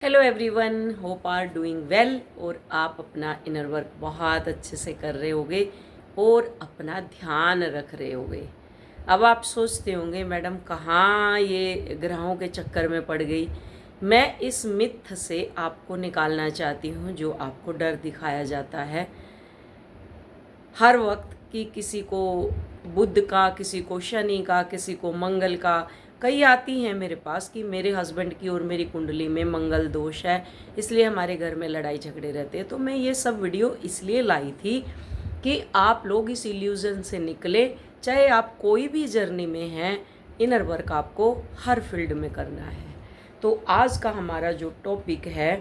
Hello everyone, hope are doing well. और आप अपना इनर वर्क बहुत अच्छे से कर रहे होगे और अपना ध्यान रख रहे होगे। अब आप सोचते होंगे मैडम कहाँ ये ग्रहों के चक्कर में पड़ गई। मैं इस मिथ से आपको निकालना चाहती हूँ जो आपको डर दिखाया जाता है हर वक्त कि किसी को बुध का, किसी को शनि का, किसी को मंगल का। कई आती हैं मेरे पास कि मेरे हस्बैंड की और मेरी कुंडली में मंगल दोष है, इसलिए हमारे घर में लड़ाई झगड़े रहते हैं। तो मैं ये सब वीडियो इसलिए लाई थी कि आप लोग इस इल्यूजन से निकले। चाहे आप कोई भी जर्नी में हैं, इनर वर्क आपको हर फील्ड में करना है। तो आज का हमारा जो टॉपिक है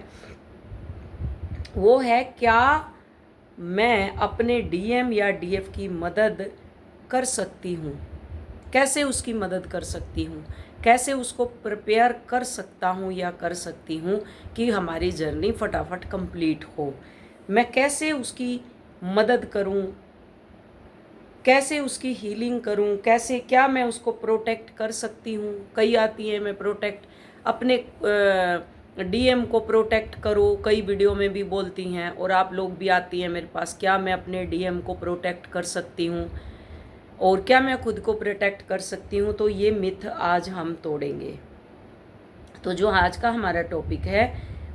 वो है, क्या मैं अपने डीएम या डीएफ की मदद कर सकती हूँ, कैसे उसकी मदद कर सकती हूँ, कैसे उसको प्रिपेयर कर सकता हूँ या कर सकती हूँ कि हमारी जर्नी फटाफट कंप्लीट हो। मैं कैसे उसकी मदद करूँ, कैसे उसकी हीलिंग करूँ, कैसे क्या मैं उसको प्रोटेक्ट कर सकती हूँ। कई आती हैं मैं प्रोटेक्ट अपने डीएम को प्रोटेक्ट करो, कई वीडियो में भी बोलती हैं। और आप लोग भी आती हैं मेरे पास, क्या मैं अपने डीएम को प्रोटेक्ट कर सकती हूँ और क्या मैं खुद को प्रोटेक्ट कर सकती हूँ। तो ये मिथ आज हम तोड़ेंगे। तो जो आज का हमारा टॉपिक है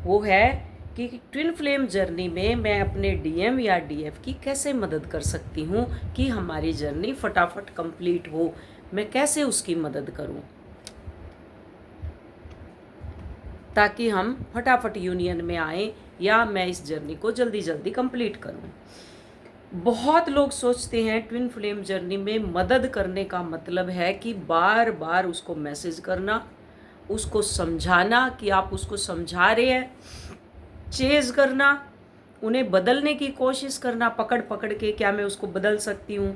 वो है कि ट्विन फ्लेम जर्नी में मैं अपने डीएम या डीएफ की कैसे मदद कर सकती हूँ कि हमारी जर्नी फटाफट कंप्लीट हो। मैं कैसे उसकी मदद करूँ ताकि हम फटाफट यूनियन में आए, या मैं इस जर्नी को जल्दी जल्दी कंप्लीट करूँ। बहुत लोग सोचते हैं ट्विन फ्लेम जर्नी में मदद करने का मतलब है कि बार बार उसको मैसेज करना, उसको समझाना कि आप उसको समझा रहे हैं, चेज करना, उन्हें बदलने की कोशिश करना पकड़ पकड़ के, क्या मैं उसको बदल सकती हूँ।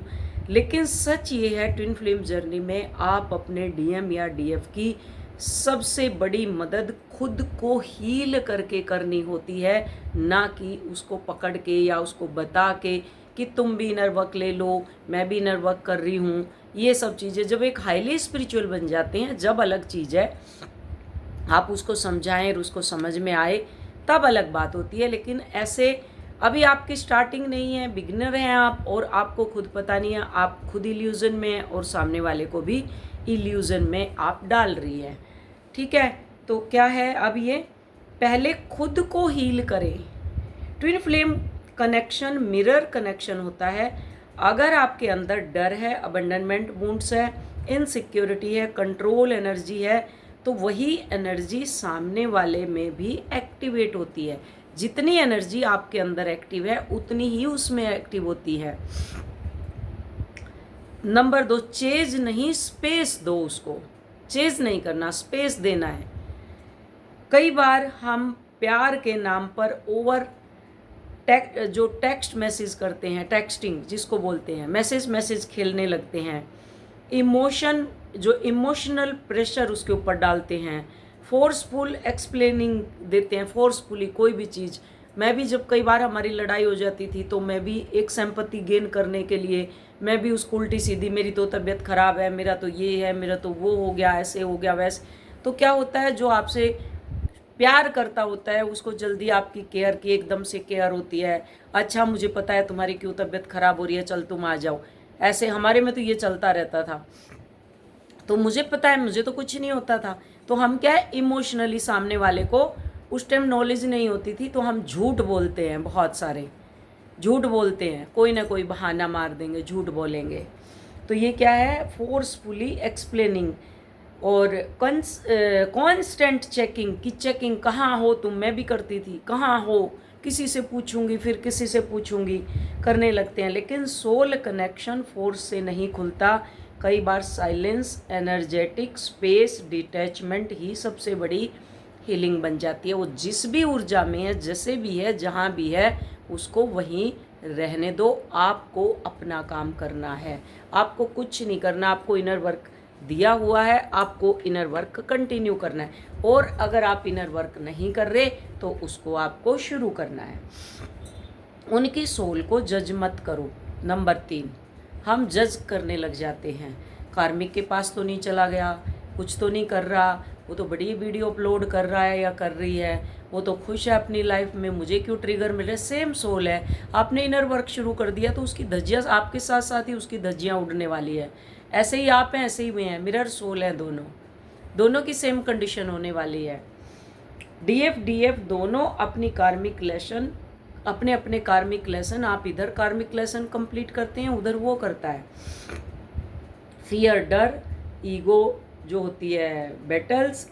लेकिन सच ये है, ट्विन फ्लेम जर्नी में आप अपने डीएम या डीएफ की सबसे बड़ी मदद खुद को हील करके करनी होती है, ना कि उसको पकड़ के या उसको बता के कि तुम भी इनर वर्क ले लो, मैं भी इनर वर्क कर रही हूँ। ये सब चीज़ें जब एक हाईली स्पिरिचुअल बन जाते हैं, जब अलग चीज़ है। आप उसको समझाएं और उसको समझ में आए तब अलग बात होती है। लेकिन ऐसे अभी आपकी स्टार्टिंग नहीं है, बिगिनर हैं आप, और आपको खुद पता नहीं है, आप खुद इल्यूजन में हैं और सामने वाले को भी इल्यूजन में आप डाल रही है। ठीक है, तो क्या है, अब ये पहले खुद को हील करें। Twin flame connection mirror connection होता है। अगर आपके अंदर डर है, अबंडनमेंट वुंड्स है, इनसिक्योरिटी है, कंट्रोल एनर्जी है, तो वही एनर्जी सामने वाले में भी एक्टिवेट होती है। जितनी एनर्जी आपके अंदर एक्टिव है उतनी ही उसमें एक्टिव होती है। नंबर 2, चेज नहीं, स्पेस दो उसको। चेज नहीं करना, स्पेस देना है। कई बार हम प्यार के नाम पर ओवर जो टेक्स्ट मैसेज करते हैं, टेक्सटिंग जिसको बोलते हैं, मैसेज खेलने लगते हैं। इमोशन, जो इमोशनल प्रेशर उसके ऊपर डालते हैं, फोर्सफुल एक्सप्लेनिंग देते हैं, फोर्सफुली कोई भी चीज़। मैं भी जब कई बार हमारी लड़ाई हो जाती थी तो मैं भी एक सिंपैथी गेन करने के लिए मैं भी उसको उल्टी सीधी, मेरी तो तबीयत ख़राब है, मेरा तो ये है, मेरा तो वो हो गया, ऐसे हो गया, वैसे। तो क्या होता है, जो आपसे प्यार करता होता है उसको जल्दी आपकी केयर की एकदम से केयर होती है। अच्छा, मुझे पता है तुम्हारी क्यों तबीयत खराब हो रही है, चल तुम आ जाओ। ऐसे हमारे में तो ये चलता रहता था। तो मुझे पता है, मुझे तो कुछ नहीं होता था। तो हम क्या है, इमोशनली सामने वाले को उस टाइम नॉलेज नहीं होती थी, तो हम झूठ बोलते हैं, बहुत सारे झूठ बोलते हैं, कोई ना कोई बहाना मार देंगे, झूठ बोलेंगे। तो ये क्या है, फोर्सफुली एक्सप्लेनिंग और कॉन्स्टेंट चेकिंग की चेकिंग, कहाँ हो तुम, मैं भी करती थी, कहाँ हो, किसी से पूछूंगी, फिर किसी से पूछूंगी, करने लगते हैं। लेकिन सोल कनेक्शन फोर्स से नहीं खुलता। कई बार साइलेंस, एनर्जेटिक स्पेस, डिटैचमेंट ही सबसे बड़ी हीलिंग बन जाती है। वो जिस भी ऊर्जा में है, जैसे भी है, जहाँ भी है, उसको वहीं रहने दो। आपको अपना काम करना है, आपको कुछ नहीं करना। आपको इनर वर्क दिया हुआ है, आपको इनर वर्क कंटिन्यू करना है। और अगर आप इनर वर्क नहीं कर रहे तो उसको आपको शुरू करना है। उनकी सोल को जज मत करो। नंबर 3, हम जज करने लग जाते हैं, कार्मिक के पास तो नहीं चला गया, कुछ तो नहीं कर रहा, वो तो बड़ी वीडियो अपलोड कर रहा है या कर रही है, वो तो खुश है अपनी लाइफ में, मुझे क्यों ट्रिगर मिल रहा है। सेम सोल है, आपने इनर वर्क शुरू कर दिया तो उसकी धज्जियाँ आपके साथ साथ ही उसकी धज्जियाँ उड़ने वाली है। ऐसे ही आप हैं, ऐसे ही वे हैं, मिरर सोल है, दोनों की सेम कंडीशन होने वाली है। DF दोनों अपनी कार्मिक लेसन, अपने अपने कार्मिक लेसन, आप इधर कार्मिक लेसन कंप्लीट करते हैं, उधर वो करता है। फियर, डर, ईगो जो होती है, बैटल्स,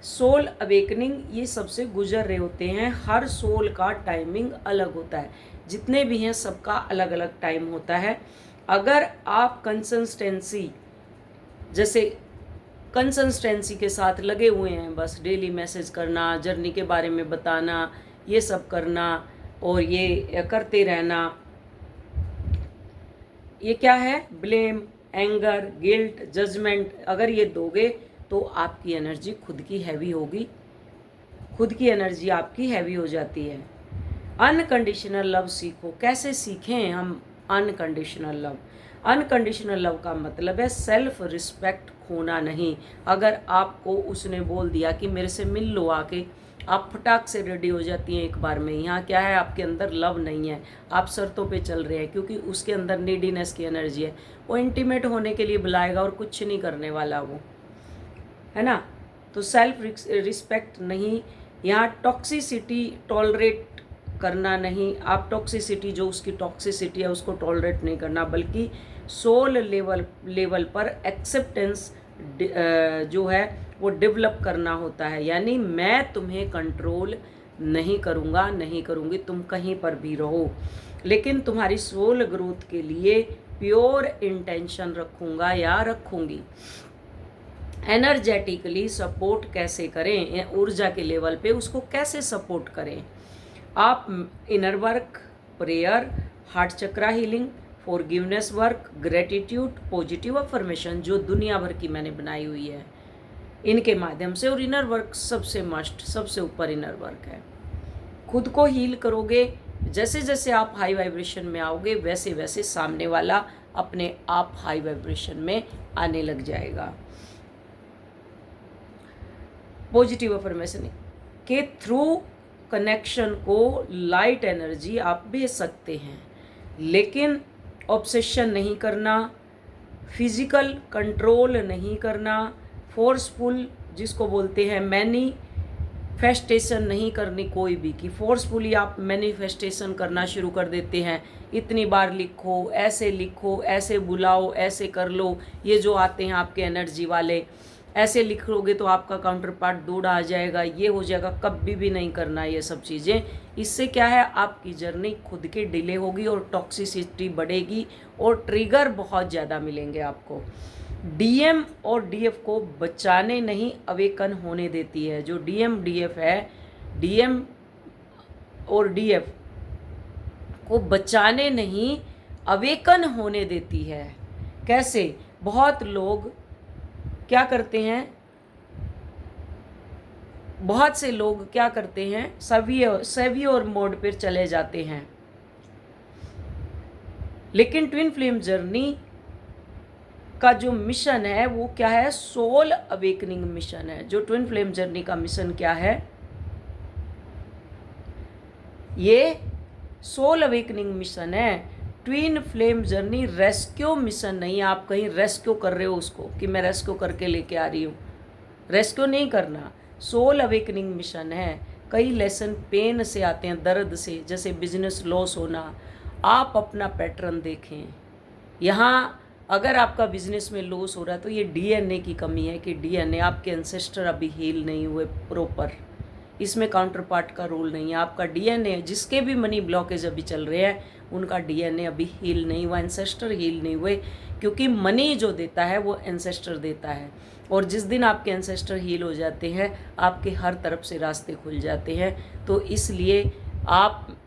सोल अवेकनिंग, ये सबसे गुजर रहे होते हैं। हर सोल का टाइमिंग अलग होता है, जितने भी हैं सबका अलग अलग टाइम होता है। अगर आप कंसिस्टेंसी, जैसे कंसिस्टेंसी के साथ लगे हुए हैं, बस डेली मैसेज करना, जर्नी के बारे में बताना, ये सब करना और ये करते रहना, ये क्या है, ब्लेम, एंगर, गिल्ट, जजमेंट, अगर ये दोगे तो आपकी एनर्जी खुद की हैवी होगी, खुद की एनर्जी आपकी हैवी हो जाती है। अनकंडीशनल लव सीखो। कैसे सीखें हम अनकंडीशनल लव? अनकंडीशनल लव का मतलब है सेल्फ रिस्पेक्ट खोना नहीं। अगर आपको उसने बोल दिया कि मेरे से मिल लो आके, आप फटाक से रेडी हो जाती हैं एक बार में। यहाँ क्या है, आपके अंदर लव नहीं है, आप शर्तों पे चल रहे हैं, क्योंकि उसके अंदर नीडीनेस की एनर्जी है। वो इंटीमेट होने के लिए बुलाएगा और कुछ नहीं करने वाला वो, है ना। तो सेल्फ रिस्पेक्ट नहीं, यहाँ टॉक्सिसिटी टॉलरेट करना नहीं। आप टॉक्सिसिटी, जो उसकी टॉक्सिसिटी है उसको टॉलरेट नहीं करना, बल्कि सोल लेवल पर एक्सेप्टेंस जो है वो डेवलप करना होता है। यानी मैं तुम्हें कंट्रोल नहीं करूँगा, नहीं करूँगी, तुम कहीं पर भी रहो, लेकिन तुम्हारी सोल ग्रोथ के लिए प्योर इंटेंशन रखूँगा या रखूँगी। एनर्जेटिकली सपोर्ट कैसे करें, ऊर्जा के लेवल पे उसको कैसे सपोर्ट करें? आप inner work, prayer, heart chakra healing, forgiveness work, gratitude, positive affirmation, जो दुनिया भर की मैंने बनाई हुई है, इनके माध्यम से, और इनर वर्क सबसे मस्ट, सबसे ऊपर इनर वर्क है। खुद को हील करोगे, जैसे जैसे आप हाई वाइब्रेशन में आओगे वैसे वैसे सामने वाला अपने आप हाई वाइब्रेशन में आने लग जाएगा। पॉजिटिव अफर्मेशन के थ्रू कनेक्शन को लाइट एनर्जी आप भेज सकते हैं, लेकिन ऑब्सेशन नहीं करना, फिजिकल कंट्रोल नहीं करना, फोर्सफुल जिसको बोलते हैं मैनिफेस्टेशन नहीं करनी कोई भी, कि फोर्सफुली आप मैनिफेस्टेशन करना शुरू कर देते हैं। इतनी बार लिखो, ऐसे बुलाओ, ऐसे कर लो, ये जो आते हैं आपके एनर्जी वाले, ऐसे लिखोगे तो आपका काउंटर पार्ट दौड़ा आ जाएगा, ये हो जाएगा। कभी भी नहीं करना ये सब चीज़ें। इससे क्या है, आपकी जर्नी खुद की डिले होगी और टॉक्सिसिटी बढ़ेगी और ट्रिगर बहुत ज़्यादा मिलेंगे आपको। DM और DF को बचाने नहीं, अवेकन होने देती है। जो DM DF है, DM और DF को बचाने नहीं, अवेकन होने देती है। कैसे? बहुत लोग क्या करते हैं, बहुत से लोग क्या करते हैं, सेवियर मोड पर चले जाते हैं। लेकिन ट्विन फ्लेम जर्नी का जो मिशन है वो क्या है, सोल अवेकनिंग मिशन है। जो ट्विन फ्लेम जर्नी का मिशन क्या है, ये सोल अवेकनिंग मिशन है। Twin flame journey rescue mission नहीं। आप कहीं रेस्क्यू कर रहे हो उसको कि मैं रेस्क्यू करके लेके आ रही हूँ, रेस्क्यू नहीं करना। सोल अवेकनिंग मिशन है। कई लेसन पेन से आते हैं, दर्द से, जैसे बिजनेस लॉस होना। आप अपना पैटर्न देखें। यहाँ अगर आपका बिजनेस में लॉस हो रहा है तो ये DNA की कमी है, कि DNA आपके एंसेस्टर अभी हील नहीं हुए प्रॉपर। इसमें काउंटर पार्ट का रोल नहीं है। आपका DNA, जिसके भी मनी ब्लॉकेज अभी चल रहे हैं, उनका DNA अभी हील नहीं हुआ, एंसेस्टर हील नहीं हुए, क्योंकि मनी जो देता है वो एंसेस्टर देता है। और जिस दिन आपके एंसेस्टर हील हो जाते हैं, आपके हर तरफ से रास्ते खुल जाते हैं। तो इसलिए आप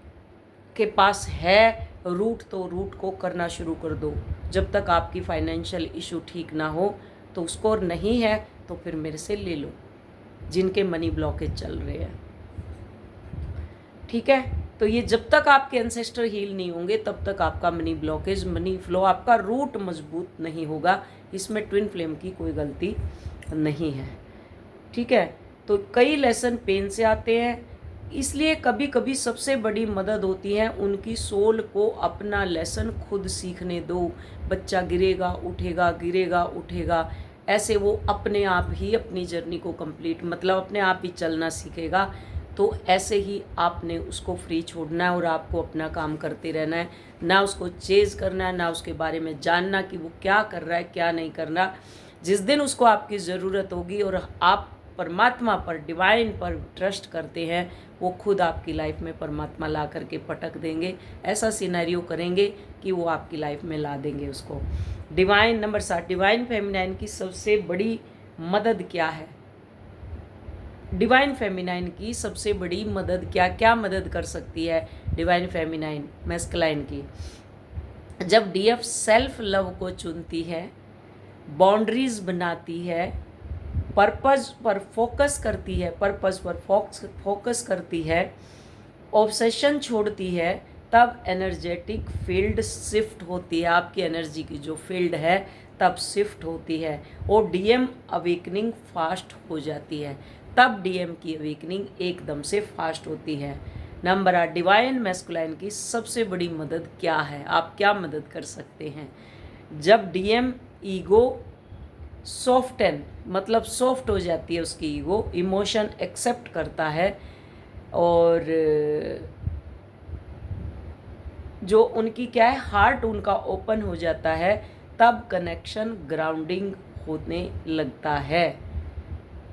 के पास है रूट, तो रूट को करना शुरू कर दो। जब तक आपकी फाइनेंशियल इशू ठीक ना हो, तो उसको नहीं है तो फिर मेरे से ले लो, जिनके मनी ब्लॉकेज चल रहे हैं। ठीक है, तो ये जब तक आपके एंसेस्टर हील नहीं होंगे तब तक आपका मनी ब्लॉकेज, मनी फ्लो, आपका रूट मजबूत नहीं होगा। इसमें ट्विन फ्लेम की कोई गलती नहीं है। ठीक है। तो कई लेसन पेन से आते हैं, इसलिए कभी कभी सबसे बड़ी मदद होती है उनकी सोल को अपना लेसन खुद सीखने दो। बच्चा गिरेगा उठेगा, गिरेगा उठेगा, ऐसे वो अपने आप ही अपनी जर्नी को कंप्लीट, मतलब अपने आप ही चलना सीखेगा। तो ऐसे ही आपने उसको फ्री छोड़ना है और आपको अपना काम करते रहना है, ना उसको चेज करना है, ना उसके बारे में जानना कि वो क्या कर रहा है क्या नहीं करना। जिस दिन उसको आपकी ज़रूरत होगी और आप परमात्मा पर, डिवाइन पर ट्रस्ट करते हैं, वो खुद आपकी लाइफ में परमात्मा ला करके पटक देंगे। ऐसा सिनेरियो करेंगे कि वो आपकी लाइफ में ला देंगे उसको। डिवाइन नंबर 7, डिवाइन फेमिनाइन की सबसे बड़ी मदद क्या है? डिवाइन फेमिनाइन की सबसे बड़ी मदद क्या क्या मदद कर सकती है डिवाइन फेमिनाइन मैस्कुलाइन की? जब डीएफ सेल्फ लव को चुनती है, बाउंड्रीज बनाती है, पर्पस पर फोकस करती है, पर्पस पर फोकस करती है, ऑब्सेशन छोड़ती है, तब एनर्जेटिक फील्ड शिफ्ट होती है। आपकी एनर्जी की जो फील्ड है तब शिफ्ट होती है और डीएम अवेकनिंग फास्ट हो जाती है। तब डीएम की अवेकनिंग एकदम से फास्ट होती है। नंबर 8, डिवाइन मैस्कुलाइन की सबसे बड़ी मदद क्या है? आप क्या मदद कर सकते हैं? जब डीएम ईगो सॉफ्टन, मतलब सॉफ्ट हो जाती है उसकी ईगो, इमोशन एक्सेप्ट करता है और जो उनकी क्या है, हार्ट उनका ओपन हो जाता है, तब कनेक्शन ग्राउंडिंग होने लगता है।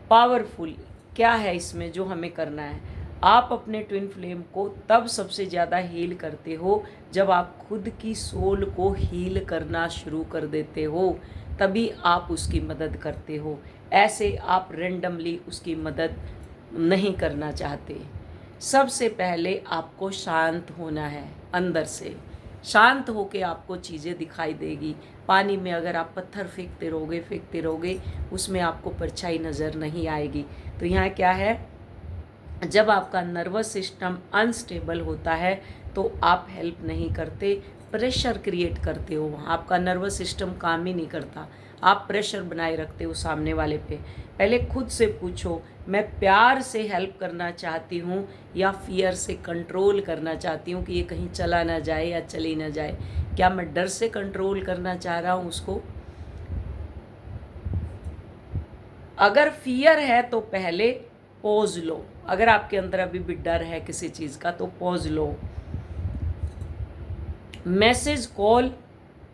पावरफुल क्या है इसमें जो हमें करना है? आप अपने ट्विन फ्लेम को तब सबसे ज़्यादा हील करते हो जब आप खुद की सोल को हील करना शुरू कर देते हो, तभी आप उसकी मदद करते हो। ऐसे आप रेंडमली उसकी मदद नहीं करना चाहते। सबसे पहले आपको शांत होना है, अंदर से शांत होके आपको चीज़ें दिखाई देगी। पानी में अगर आप पत्थर फेंकते रहोगे उसमें आपको परछाई नज़र नहीं आएगी। तो यहाँ क्या है, जब आपका नर्वस सिस्टम अनस्टेबल होता है तो आप हेल्प नहीं करते, प्रेशर क्रिएट करते हो। वहाँ आपका नर्वस सिस्टम काम ही नहीं करता, आप प्रेशर बनाए रखते हो सामने वाले पे। पहले खुद से पूछो, मैं प्यार से हेल्प करना चाहती हूँ या फियर से कंट्रोल करना चाहती हूँ कि ये कहीं चला ना जाए या चली ना जाए? क्या मैं डर से कंट्रोल करना चाह रहा हूँ उसको? अगर फियर है तो पहले पॉज लो। अगर आपके अंदर अभी भी डर है किसी चीज़ का तो पॉज लो। मैसेज, कॉल,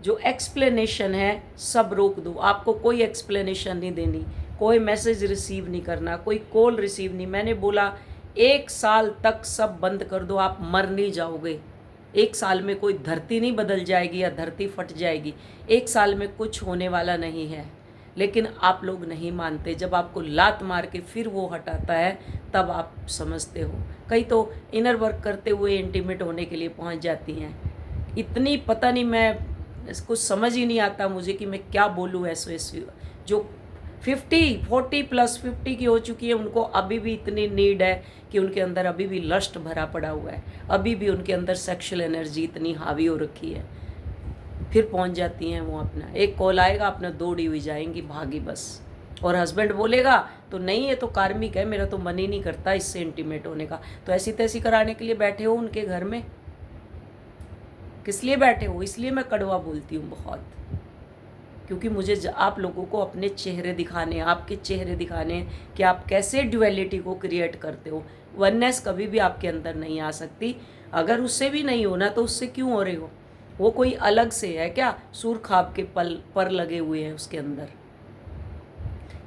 जो एक्सप्लेनेशन है सब रोक दो। आपको कोई एक्सप्लेनेशन नहीं देनी, कोई मैसेज रिसीव नहीं करना, कोई कॉल रिसीव नहीं। मैंने बोला 1 साल तक सब बंद कर दो, आप मर नहीं जाओगे। 1 साल में कोई धरती नहीं बदल जाएगी या धरती फट जाएगी। 1 साल में कुछ होने वाला नहीं है। लेकिन आप लोग नहीं मानते। जब आपको लात मार के फिर वो हटाता है तब आप समझते हो। कई तो इनर वर्क करते हुए इंटीमेट होने के लिए पहुंच जाती हैं। इतनी पता नहीं, मैं इसको समझ ही नहीं आता मुझे कि मैं क्या बोलूँ। ऐसे जो 40 प्लस 50 की हो चुकी है, उनको अभी भी इतनी नीड है कि उनके अंदर अभी भी लस्ट भरा पड़ा हुआ है, अभी भी उनके अंदर सेक्सुअल एनर्जी इतनी हावी हो रखी है। फिर पहुंच जाती हैं वो, अपना एक कॉल आएगा, अपना दौड़ी हुई जाएंगी, भागी बस। और हस्बैंड बोलेगा तो नहीं, ये तो कार्मिक है, मेरा तो मन ही नहीं करता इससे इंटीमेट होने का। तो ऐसी तैसी कराने के लिए बैठे हो उनके घर में, किस लिए बैठे हो? इसलिए मैं कड़वा बोलती हूँ बहुत, क्योंकि मुझे आप लोगों को अपने चेहरे दिखाने, आपके चेहरे दिखाने कि आप कैसे ड्युअलिटी को क्रिएट करते हो। वननेस कभी भी आपके अंदर नहीं आ सकती। अगर उससे भी नहीं होना तो उससे क्यों हो रहे हो? वो कोई अलग से है क्या? सूर खाब के पर लगे हुए हैं उसके अंदर।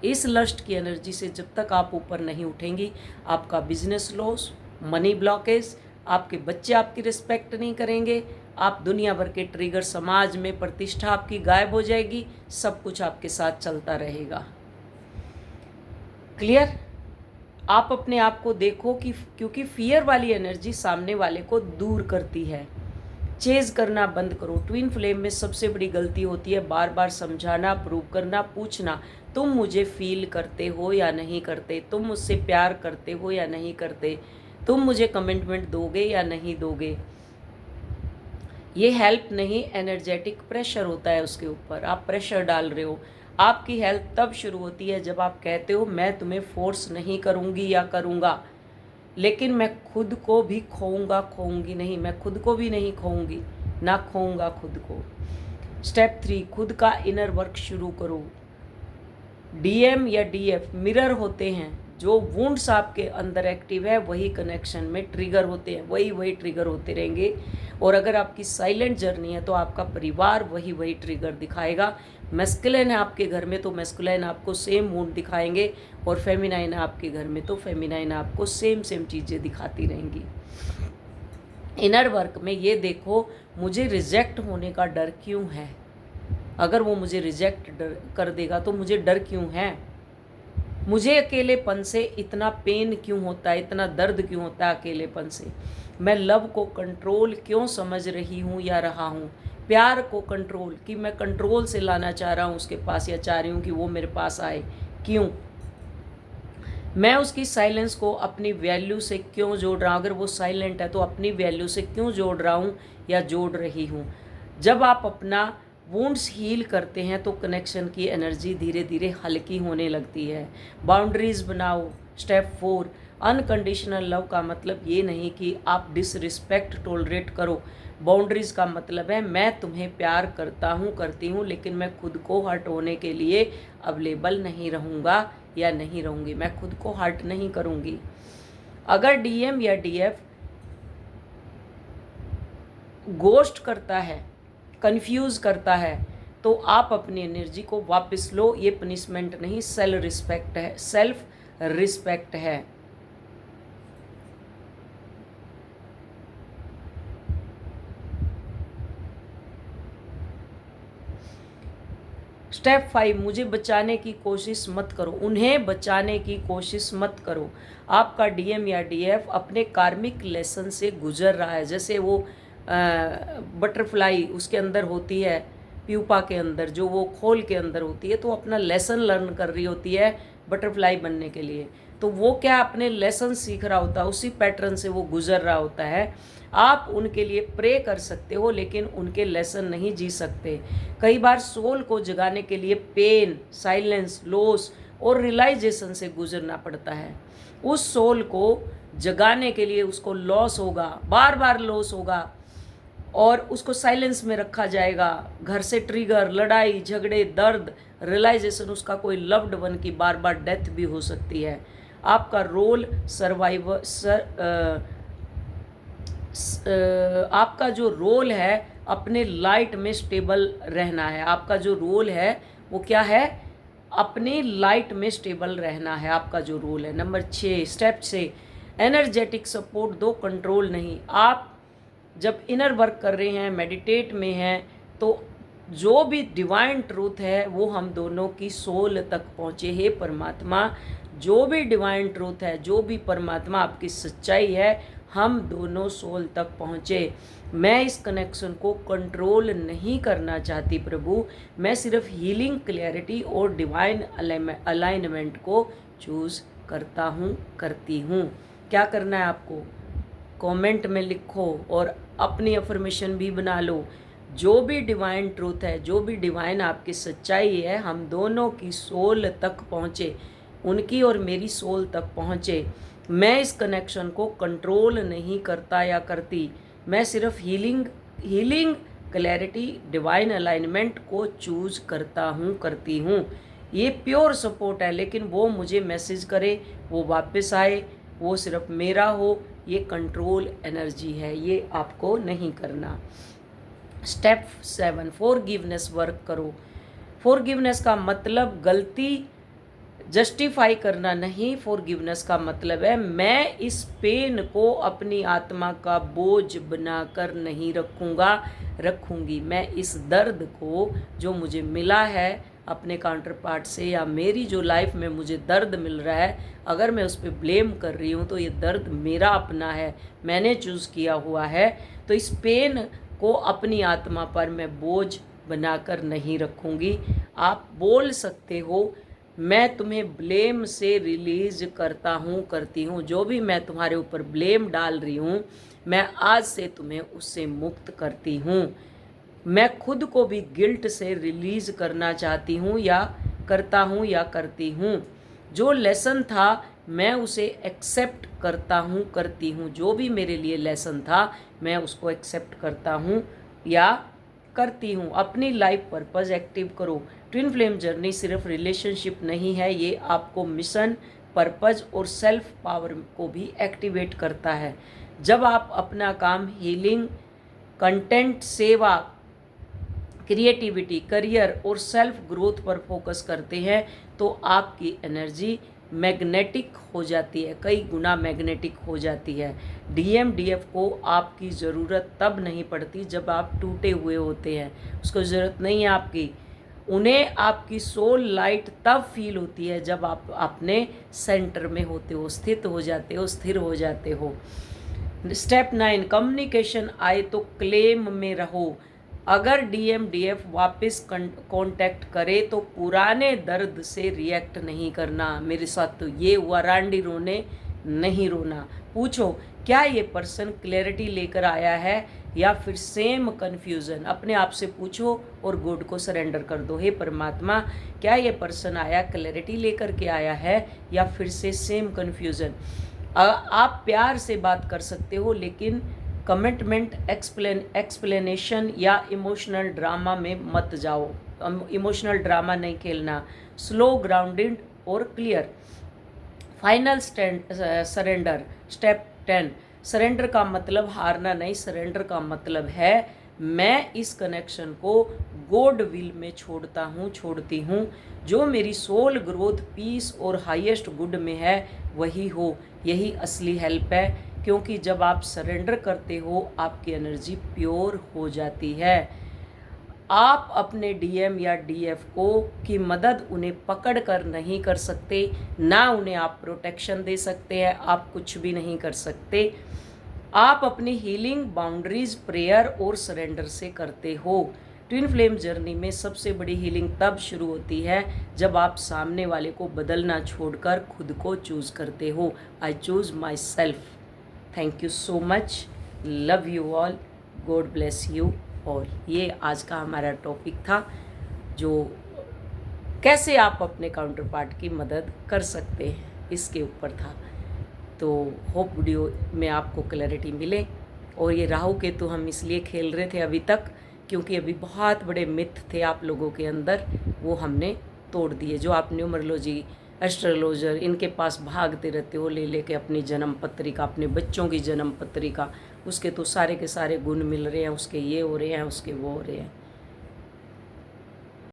इस लस्ट की एनर्जी से जब तक आप ऊपर नहीं उठेंगी, आपका बिजनेस लॉस, मनी ब्लॉकेज, आपके बच्चे आपकी रिस्पेक्ट नहीं करेंगे, आप दुनिया भर के ट्रिगर, समाज में प्रतिष्ठा आपकी गायब हो जाएगी, सब कुछ आपके साथ चलता रहेगा। क्लियर? आप अपने आप को देखो कि क्योंकि फियर वाली एनर्जी सामने वाले को दूर करती है। चेज करना बंद करो। ट्विन फ्लेम में सबसे बड़ी गलती होती है बार बार समझाना, प्रूव करना, पूछना, तुम मुझे फील करते हो या नहीं करते, तुम मुझसे प्यार करते हो या नहीं करते, तुम मुझे कमिटमेंट दोगे या नहीं दोगे। ये हेल्प नहीं, एनर्जेटिक प्रेशर होता है उसके ऊपर, आप प्रेशर डाल रहे हो। आपकी हेल्थ तब शुरू होती है जब आप कहते हो मैं तुम्हें फोर्स नहीं करूँगी या करूँगा, लेकिन मैं खुद को भी खोऊंगी नहीं, मैं खुद को भी नहीं खोऊंगी, ना खोऊंगा खुद को। स्टेप 3, खुद का इनर वर्क शुरू करो। डीएम या डीएफ मिरर होते हैं, जो वुंड्स आपके अंदर एक्टिव है वही कनेक्शन में ट्रिगर होते हैं, वही ट्रिगर होते रहेंगे। और अगर आपकी साइलेंट जर्नी है तो आपका परिवार वही ट्रिगर दिखाएगा। मैस्कुलिन है आपके घर में तो मैस्कुलिन आपको सेम वुंड दिखाएंगे, और फेमिनाइन है आपके घर में तो फेमिनाइन आपको सेम चीज़ें दिखाती रहेंगी। इनर वर्क में ये देखो, मुझे रिजेक्ट होने का डर क्यों है? अगर वो मुझे रिजेक्ट कर देगा तो मुझे डर क्यों है? मुझे अकेलेपन से इतना पेन क्यों होता है, इतना दर्द क्यों होता है अकेलेपन से? मैं लव को कंट्रोल क्यों समझ रही हूँ या रहा हूँ? प्यार को कंट्रोल, कि मैं कंट्रोल से लाना चाह रहा हूँ उसके पास, या चाह रही हूँ कि वो मेरे पास आए, क्यों? मैं उसकी साइलेंस को अपनी वैल्यू से क्यों जोड़ रहा हूँ? अगर वो साइलेंट है तो अपनी वैल्यू से क्यों जोड़ रहा हूँ या जोड़ रही हूँ? जब आप अपना वुंड्स हील करते हैं तो कनेक्शन की एनर्जी धीरे धीरे हल्की होने लगती है। बाउंड्रीज बनाओ। स्टेप 4, अनकंडीशनल लव का मतलब ये नहीं कि आप डिसरिस्पेक्ट टॉलरेट करो। बाउंड्रीज का मतलब है मैं तुम्हें प्यार करता हूँ, करती हूँ, लेकिन मैं खुद को हर्ट होने के लिए अवेलेबल नहीं रहूँगा या नहीं रहूँगी, मैं खुद को हर्ट नहीं करूँगी। अगर डीएम या डीएफ गोस्ट करता है, कंफ्यूज करता है, तो आप अपनी एनर्जी को वापस लो। ये पनिशमेंट नहीं, सेल्फ रिस्पेक्ट है, सेल्फ रिस्पेक्ट है। स्टेप 5, मुझे बचाने की कोशिश मत करो, उन्हें बचाने की कोशिश मत करो। आपका डीएम या डीएफ अपने कार्मिक लेसन से गुजर रहा है। जैसे वो बटरफ्लाई उसके अंदर होती है, प्यूपा के अंदर, जो वो खोल के अंदर होती है, तो अपना लेसन लर्न कर रही होती है बटरफ्लाई बनने के लिए। तो वो क्या अपने लेसन सीख रहा होता है, उसी पैटर्न से वो गुजर रहा होता है। आप उनके लिए प्रे कर सकते हो, लेकिन उनके लेसन नहीं जी सकते। कई बार सोल को जगाने के लिए पेन, साइलेंस, लॉस और रियलाइजेशन से गुजरना पड़ता है। उस सोल को जगाने के लिए उसको लॉस होगा, बार बार लॉस होगा, और उसको साइलेंस में रखा जाएगा। घर से ट्रिगर, लड़ाई झगड़े, दर्द, रियलाइजेशन, उसका कोई लव्ड वन की बार बार डेथ भी हो सकती है। आपका रोल सर्वाइवर आपका जो रोल है अपने लाइट में स्टेबल रहना है। आपका जो रोल है वो क्या है? अपने लाइट में स्टेबल रहना है आपका जो रोल है। नंबर 6, स्टेप 6, एनर्जेटिक सपोर्ट दो, कंट्रोल नहीं। आप जब इनर वर्क कर रहे हैं, मेडिटेट में हैं, तो जो भी डिवाइन ट्रूथ है वो हम दोनों की सोल तक पहुँचे। हे परमात्मा, जो भी डिवाइन ट्रूथ है, जो भी परमात्मा आपकी सच्चाई है, हम दोनों सोल तक पहुँचे। मैं इस कनेक्शन को कंट्रोल नहीं करना चाहती प्रभु, मैं सिर्फ हीलिंग, क्लैरिटी और डिवाइन अलाइनमेंट को चूज़ करता हूँ, करती हूँ। क्या करना है आपको? कमेंट में लिखो और अपनी अफर्मेशन भी बना लो। जो भी डिवाइन ट्रूथ है, जो भी डिवाइन आपकी सच्चाई है, हम दोनों की सोल तक पहुँचे, उनकी और मेरी सोल तक पहुँचे। मैं इस कनेक्शन को कंट्रोल नहीं करता या करती, मैं सिर्फ हीलिंग, क्लैरिटी, डिवाइन अलाइनमेंट को चूज करता हूँ, करती हूँ। ये प्योर सपोर्ट है, लेकिन वो मुझे मैसेज करे, वो वापस आए, वो सिर्फ मेरा हो, ये कंट्रोल एनर्जी है, ये आपको नहीं करना। स्टेप 7, फॉरगिवनेस वर्क करो। फॉरगिवनेस का मतलब गलती जस्टिफाई करना नहीं। फॉरगिवनेस का मतलब है मैं इस पेन को अपनी आत्मा का बोझ बनाकर नहीं रखूंगी। मैं इस दर्द को जो मुझे मिला है अपने काउंटर पार्ट से, या मेरी जो लाइफ में मुझे दर्द मिल रहा है, अगर मैं उस पर ब्लेम कर रही हूँ तो ये दर्द मेरा अपना है, मैंने चूज़ किया हुआ है। तो इस पेन को अपनी आत्मा पर मैं बोझ बनाकर नहीं रखूँगी। आप बोल सकते हो, मैं तुम्हें ब्लेम से रिलीज करता हूँ, करती हूँ। जो भी मैं तुम्हारे ऊपर ब्लेम डाल रही हूँ, मैं आज से तुम्हें उससे मुक्त करती हूँ। मैं खुद को भी गिल्ट से रिलीज करना चाहती हूँ, या करता हूँ या करती हूँ। जो लेसन था मैं उसे एक्सेप्ट करता हूँ, करती हूँ। जो भी मेरे लिए लेसन था मैं उसको एक्सेप्ट करता हूँ या करती हूँ। अपनी लाइफ पर्पस एक्टिव करो। ट्विन फ्लेम जर्नी सिर्फ रिलेशनशिप नहीं है, ये आपको मिशन, पर्पस और सेल्फ पावर को भी एक्टिवेट करता है। जब आप अपना काम, हीलिंग, कंटेंट, सेवा, क्रिएटिविटी, करियर और सेल्फ ग्रोथ पर फोकस करते हैं तो आपकी एनर्जी मैग्नेटिक हो जाती है, कई गुना मैग्नेटिक हो जाती है। डीएमडीएफ को आपकी ज़रूरत तब नहीं पड़ती जब आप टूटे हुए होते हैं, उसको ज़रूरत नहीं है आपकी। उन्हें आपकी सोल लाइट तब फील होती है जब आप अपने सेंटर में होते हो, स्थित हो जाते हो, स्थिर हो जाते हो। स्टेप 9, कम्युनिकेशन आए तो क्लेम में रहो। अगर डीएमडीएफ वापस कांटेक्ट करे तो पुराने दर्द से रिएक्ट नहीं करना। मेरे साथ तो ये हुआ, रांडी रोने नहीं रोना। पूछो क्या ये पर्सन क्लैरिटी लेकर आया है या फिर सेम कन्फ्यूज़न। अपने आप से पूछो और गॉड को सरेंडर कर दो। हे परमात्मा, क्या ये पर्सन आया क्लैरिटी लेकर के आया है या फिर से सेम कन्फ्यूज़न। आप प्यार से बात कर सकते हो लेकिन कमिटमेंट, एक्सप्लेनेशन या इमोशनल ड्रामा में मत जाओ। इमोशनल ड्रामा नहीं खेलना। स्लो, ग्राउंडेड और clear. Final surrender. Step 10, surrender का मतलब हारना नहीं, सरेंडर का मतलब है मैं इस कनेक्शन को गॉड विल में छोड़ता हूँ, छोड़ती हूँ। जो मेरी सोल ग्रोथ, पीस और हाईएस्ट गुड में है वही हो। यही असली हेल्प है, क्योंकि जब आप सरेंडर करते हो आपकी एनर्जी प्योर हो जाती है। आप अपने डीएम या डीएफ को की मदद उन्हें पकड़ कर नहीं कर सकते, ना उन्हें आप प्रोटेक्शन दे सकते हैं, आप कुछ भी नहीं कर सकते। आप अपनी हीलिंग बाउंड्रीज प्रेयर और सरेंडर से करते हो। ट्विन फ्लेम जर्नी में सबसे बड़ी हीलिंग तब शुरू होती है जब आप सामने वाले को बदलना छोड़कर खुद को चूज़ करते हो। I choose my self. Thank you so much, love you all, God bless you all. ये आज का हमारा टॉपिक था, जो कैसे आप अपने काउंटर पार्ट की मदद कर सकते हैं, इसके ऊपर था। तो होप वीडियो में आपको क्लैरिटी मिले। और ये राहु केतु हम इसलिए खेल रहे थे अभी तक क्योंकि अभी बहुत बड़े मिथ थे आप लोगों के अंदर, वो हमने तोड़ दिए। जो आप न्यूमरोलॉजी, एस्ट्रोलॉजर इनके पास भागते रहते हो ले लेके अपनी जन्म पत्रिका, अपने बच्चों की जन्म पत्रिका, उसके तो सारे के सारे गुण मिल रहे हैं, उसके ये हो रहे हैं, उसके वो हो रहे हैं।